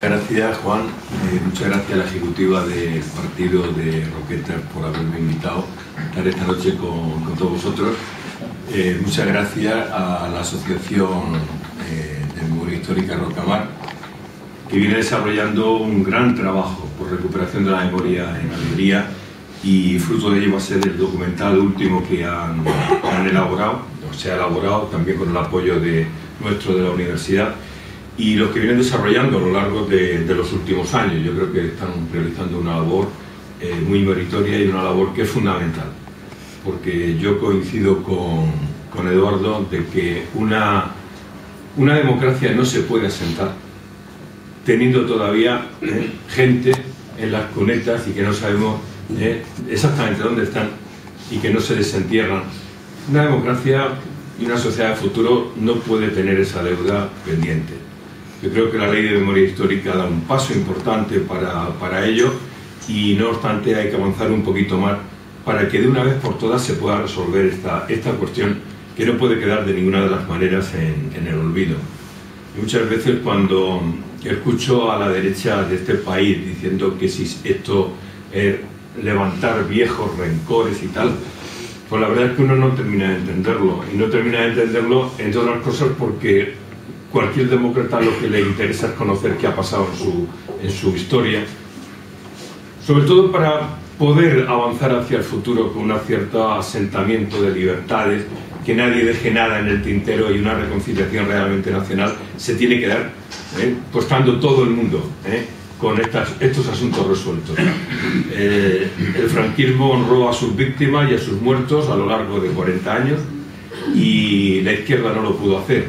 Gracias, Juan. Muchas gracias a la ejecutiva del partido de Roquetas por haberme invitado a estar esta noche con todos vosotros. Muchas gracias a la Asociación de Memoria Histórica Rocamar, que viene desarrollando un gran trabajo por recuperación de la memoria en Almería, y fruto de ello va a ser el documental último que han elaborado, o se ha elaborado también con el apoyo nuestro de la universidad, y los que vienen desarrollando a lo largo de los últimos años. Yo creo que están realizando una labor muy meritoria y una labor que es fundamental, porque yo coincido con Eduardo de que una democracia no se puede asentar teniendo todavía gente en las cunetas y que no sabemos exactamente dónde están y que no se desentierran. Una democracia y una sociedad de futuro no puede tener esa deuda pendiente. Yo creo que la Ley de Memoria Histórica da un paso importante para ello, y no obstante hay que avanzar un poquito más para que de una vez por todas se pueda resolver esta cuestión, que no puede quedar de ninguna de las maneras en el olvido. Y muchas veces cuando escucho a la derecha de este país diciendo que si esto es levantar viejos rencores y tal, pues la verdad es que uno no termina de entenderlo, y no termina de entenderlo entre otras cosas porque cualquier demócrata lo que le interesa es conocer qué ha pasado en su historia, sobre todo para poder avanzar hacia el futuro con un cierto asentamiento de libertades, que nadie deje nada en el tintero, y una reconciliación realmente nacional se tiene que dar, pues estando todo el mundo con estos asuntos resueltos. El franquismo honró a sus víctimas y a sus muertos a lo largo de 40 años, y la izquierda no lo pudo hacer,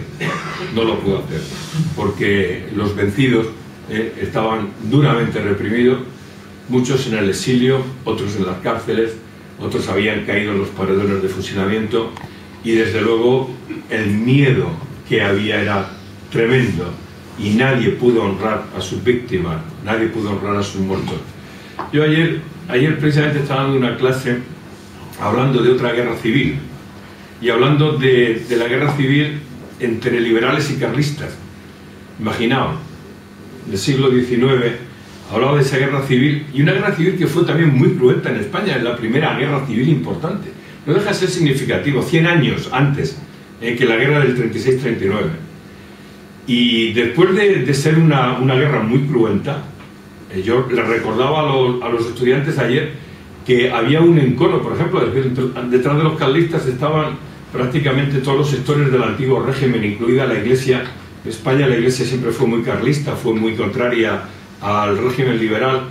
porque los vencidos estaban duramente reprimidos, muchos en el exilio, otros en las cárceles, otros habían caído en los paredones de fusilamiento, y desde luego el miedo que había era tremendo, y nadie pudo honrar a sus víctimas, nadie pudo honrar a sus muertos. Yo ayer precisamente estaba dando una clase hablando de otra guerra civil, y hablando de la guerra civil entre liberales y carlistas. Imaginaos, del siglo XIX, hablaba de esa guerra civil, y una guerra civil que fue también muy cruenta en España, en la primera guerra civil importante. No deja de ser significativo, 100 años antes que la guerra del 36-39. Y después de ser una guerra muy cruenta, yo les recordaba a los estudiantes ayer que había un encono, por ejemplo, detrás de los carlistas estaban prácticamente todos los sectores del antiguo régimen, incluida la Iglesia. En España la Iglesia siempre fue muy carlista, fue muy contraria al régimen liberal,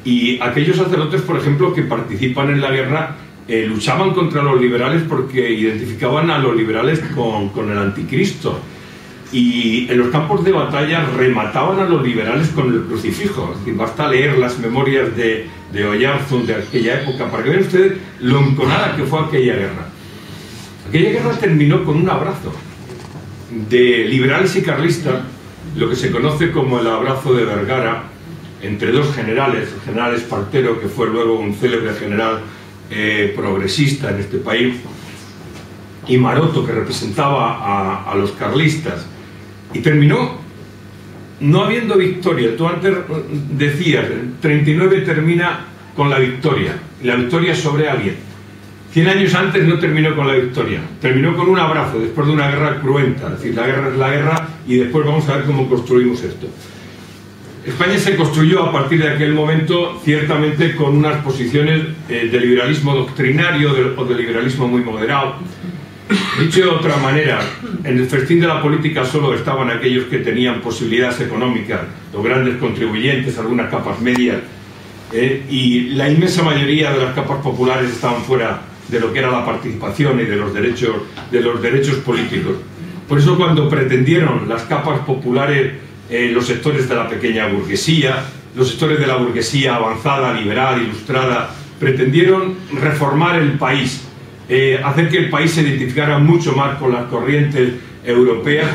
y aquellos sacerdotes, por ejemplo, que participan en la guerra luchaban contra los liberales porque identificaban a los liberales con el anticristo, y en los campos de batalla remataban a los liberales con el crucifijo. Es decir, basta leer las memorias de Oyarzún de aquella época para que vean ustedes lo enconada que fue aquella guerra. Aquella guerra terminó con un abrazo de liberales y carlistas, lo que se conoce como el abrazo de Vergara, entre dos generales, el general Espartero, que fue luego un célebre general progresista en este país, y Maroto, que representaba a los carlistas, y terminó no habiendo victoria. Tú antes decías, el 39 termina con la victoria, y la victoria sobre alguien. 100 años antes no terminó con la victoria, terminó con un abrazo después de una guerra cruenta. Es decir, la guerra es la guerra, y después vamos a ver cómo construimos esto. España se construyó a partir de aquel momento ciertamente con unas posiciones de liberalismo doctrinario o de liberalismo muy moderado. Dicho de otra manera, en el festín de la política solo estaban aquellos que tenían posibilidades económicas, los grandes contribuyentes, algunas capas medias, y la inmensa mayoría de las capas populares estaban fuera de lo que era la participación y de los derechos políticos. Por eso, cuando pretendieron las capas populares, los sectores de la pequeña burguesía, los sectores de la burguesía avanzada, liberal, ilustrada, pretendieron reformar el país, hacer que el país se identificara mucho más con las corrientes europeas.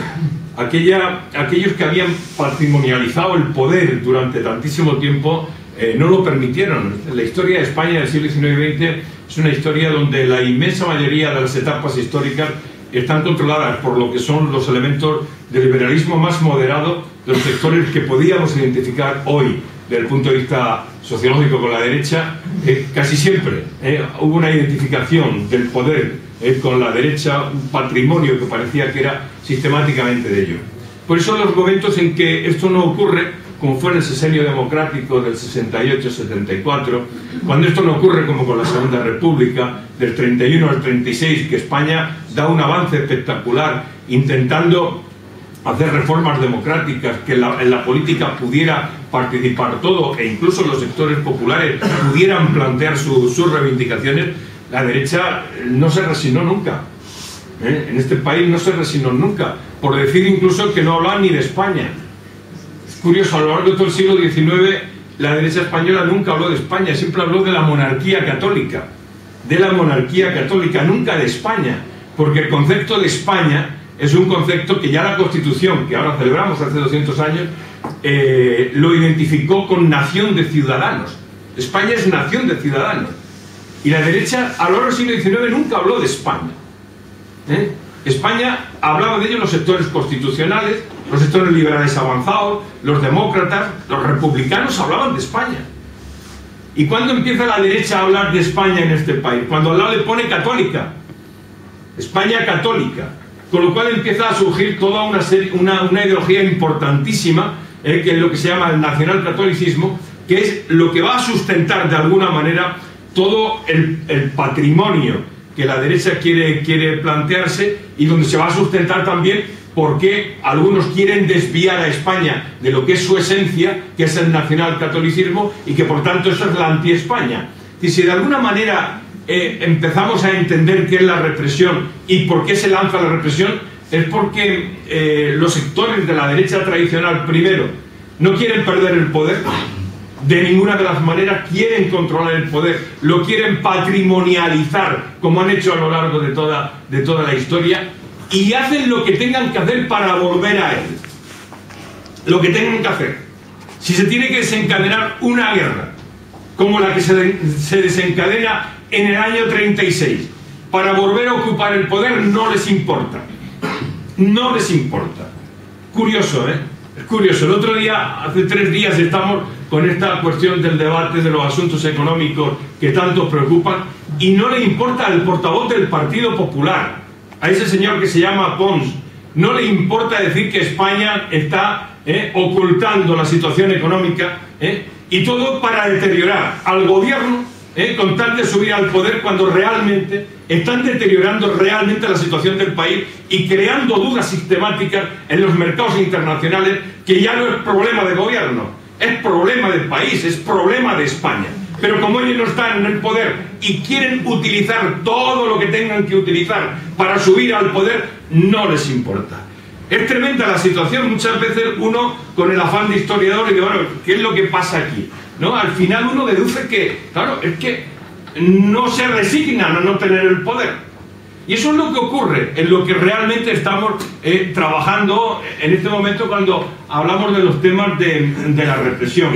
Aquellos que habían patrimonializado el poder durante tantísimo tiempo no lo permitieron. La historia de España del siglo XIX y XX es una historia donde la inmensa mayoría de las etapas históricas están controladas por lo que son los elementos del liberalismo más moderado, los sectores que podíamos identificar hoy desde el punto de vista sociológico con la derecha, casi siempre hubo una identificación del poder con la derecha, un patrimonio que parecía que era sistemáticamente de ello. Por eso los momentos en que esto no ocurre, como fue en el sexenio democrático del 68-74, cuando esto no ocurre como con la Segunda República, del 31 al 36, que España da un avance espectacular intentando hacer reformas democráticas, que en la política pudiera participar todo, e incluso los sectores populares pudieran plantear sus reivindicaciones, la derecha no se resignó nunca. En este país no se resignó nunca, por decir incluso que no hablaban ni de España. Es curioso, a lo largo de todo el siglo XIX la derecha española nunca habló de España, siempre habló de la monarquía católica, nunca de España, porque el concepto de España es un concepto que ya la Constitución, que ahora celebramos hace 200 años, lo identificó con nación de ciudadanos. España es nación de ciudadanos. Y la derecha a lo largo del siglo XIX nunca habló de España. España hablaba de ello los sectores constitucionales, los sectores liberales avanzados, los demócratas, los republicanos hablaban de España. ¿Y cuándo empieza la derecha a hablar de España en este país? Cuando al lado le pone católica. España católica. Con lo cual empieza a surgir toda una ideología importantísima, que es lo que se llama el nacionalcatolicismo, que es lo que va a sustentar de alguna manera todo el patrimonio que la derecha quiere plantearse, y donde se va a sustentar también porque algunos quieren desviar a España de lo que es su esencia, que es el nacionalcatolicismo, y que por tanto eso es la anti-España. Y si de alguna manera empezamos a entender qué es la represión y por qué se lanza la represión, es porque los sectores de la derecha tradicional, primero, no quieren perder el poder, de ninguna de las maneras quieren controlar el poder, lo quieren patrimonializar, como han hecho a lo largo de toda la historia, y hacen lo que tengan que hacer para volver a él. Lo que tengan que hacer. Si se tiene que desencadenar una guerra, como la que se desencadena en el año 36, para volver a ocupar el poder, no les importa. No les importa. Curioso, Es curioso. El otro día, hace 3 días, estamos con esta cuestión del debate de los asuntos económicos que tanto preocupan, y no le importa al portavoz del Partido Popular, a ese señor que se llama Pons, no le importa decir que España está ocultando la situación económica, y todo para deteriorar al gobierno, con tal de subir al poder, cuando realmente están deteriorando realmente la situación del país y creando dudas sistemáticas en los mercados internacionales, que ya no es problema de gobierno, es problema del país, es problema de España. Pero como ellos no están en el poder y quieren utilizar todo lo que tengan que utilizar para subir al poder, no les importa. Es tremenda la situación. Muchas veces uno, con el afán de historiador, dice, bueno, ¿qué es lo que pasa aquí? ¿No? Al final uno deduce que, claro, es que no se resignan a no tener el poder. Y eso es lo que ocurre, en lo que realmente estamos trabajando en este momento cuando hablamos de los temas de la represión.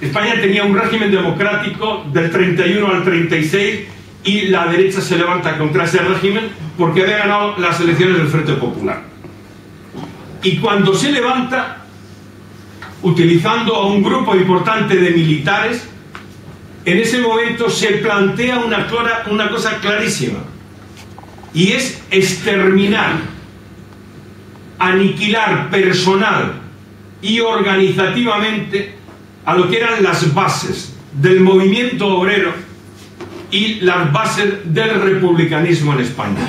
España tenía un régimen democrático del 31 al 36, y la derecha se levanta contra ese régimen porque había ganado las elecciones del Frente Popular. Y cuando se levanta, utilizando a un grupo importante de militares, en ese momento se plantea una cosa clarísima, y es exterminar, aniquilar personal y organizativamente a lo que eran las bases del movimiento obrero y las bases del republicanismo en España.